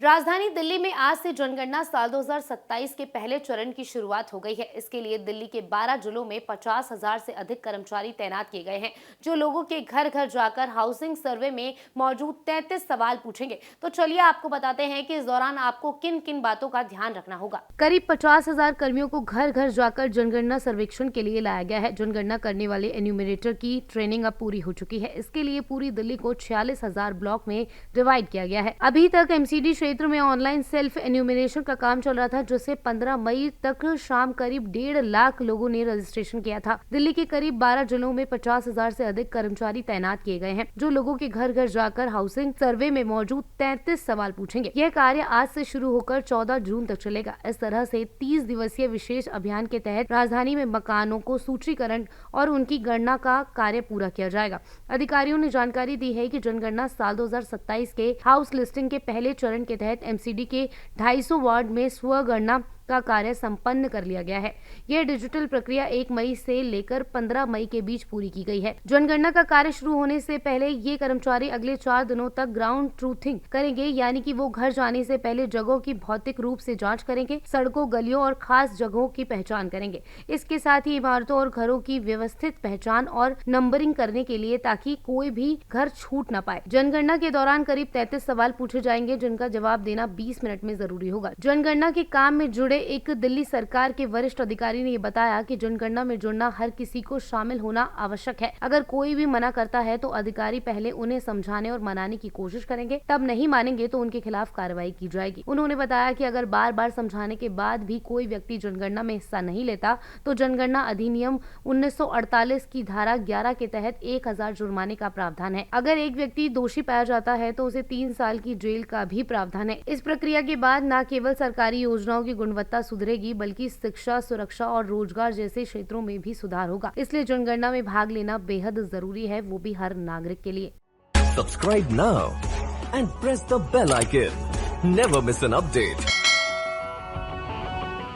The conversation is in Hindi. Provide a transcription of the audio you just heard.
राजधानी दिल्ली में आज से जनगणना साल 2027 के पहले चरण की शुरुआत हो गई है। इसके लिए दिल्ली के 12 जिलों में 50,000 से अधिक कर्मचारी तैनात किए गए हैं, जो लोगों के घर घर जाकर हाउसिंग सर्वे में मौजूद 33 सवाल पूछेंगे। तो चलिए आपको बताते हैं कि इस दौरान आपको किन किन बातों का ध्यान रखना होगा। करीब 50,000 कर्मियों को घर घर जाकर जनगणना सर्वेक्षण के लिए लाया गया है। जनगणना करने वाले एन्यूमरेटर की ट्रेनिंग अब पूरी हो चुकी है। इसके लिए पूरी दिल्ली को 46,000 ब्लॉक में डिवाइड किया गया है। अभी तक एमसीडी क्षेत्र में ऑनलाइन सेल्फ एन्यूमरेशन का काम चल रहा था, जिससे 15 मई तक शाम करीब 1.5 लाख लोगों ने रजिस्ट्रेशन किया था। दिल्ली के करीब 12 जिलों में 50,000 से अधिक कर्मचारी तैनात किए गए हैं, जो लोगों के घर घर जाकर हाउसिंग सर्वे में मौजूद 33 सवाल पूछेंगे। यह कार्य आज से शुरू होकर 14 जून तक चलेगा। इस तरह से 30 दिवसीय विशेष अभियान के तहत राजधानी में मकानों को सूचीकरण और उनकी गणना का कार्य पूरा किया जाएगा। अधिकारियों ने जानकारी दी है कि जनगणना साल 2027 के हाउस लिस्टिंग के पहले चरण के तहत एमसीडी के 250 वार्ड में स्वगणना का कार्य संपन्न कर लिया गया है। यह डिजिटल प्रक्रिया 1 मई से लेकर 15 मई के बीच पूरी की गई है। जनगणना का कार्य शुरू होने से पहले ये कर्मचारी अगले 4 दिनों तक ग्राउंड ट्रूथिंग करेंगे, यानी कि वो घर जाने से पहले जगहों की भौतिक रूप से जांच करेंगे, सड़कों, गलियों और खास जगहों की पहचान करेंगे। इसके साथ ही इमारतों और घरों की व्यवस्थित पहचान और नंबरिंग करने के लिए, ताकि कोई भी घर छूट न पाए। जनगणना के दौरान करीब 33 सवाल पूछे जाएंगे, जिनका जवाब देना 20 मिनट में जरूरी होगा। जनगणना के काम में जुड़े एक दिल्ली सरकार के वरिष्ठ अधिकारी ने बताया कि जनगणना में जुड़ना हर किसी को शामिल होना आवश्यक है। अगर कोई भी मना करता है तो अधिकारी पहले उन्हें समझाने और मनाने की कोशिश करेंगे, तब नहीं मानेंगे तो उनके खिलाफ कार्रवाई की जाएगी। उन्होंने बताया कि अगर बार बार समझाने के बाद भी कोई व्यक्ति जनगणना में हिस्सा नहीं लेता तो जनगणना अधिनियम 1948 की धारा 11 के तहत 1000 जुर्माने का प्रावधान है। अगर एक व्यक्ति दोषी पाया जाता है तो उसे 3 साल की जेल का भी प्रावधान है। इस प्रक्रिया के बाद न केवल सरकारी योजनाओं की गुणवत्ता सुधरेगी, बल्कि शिक्षा, सुरक्षा और रोजगार जैसे क्षेत्रों में भी सुधार होगा। इसलिए जनगणना में भाग लेना बेहद जरूरी है, वो भी हर नागरिक के लिए। Subscribe now and press the bell icon. Never miss an update.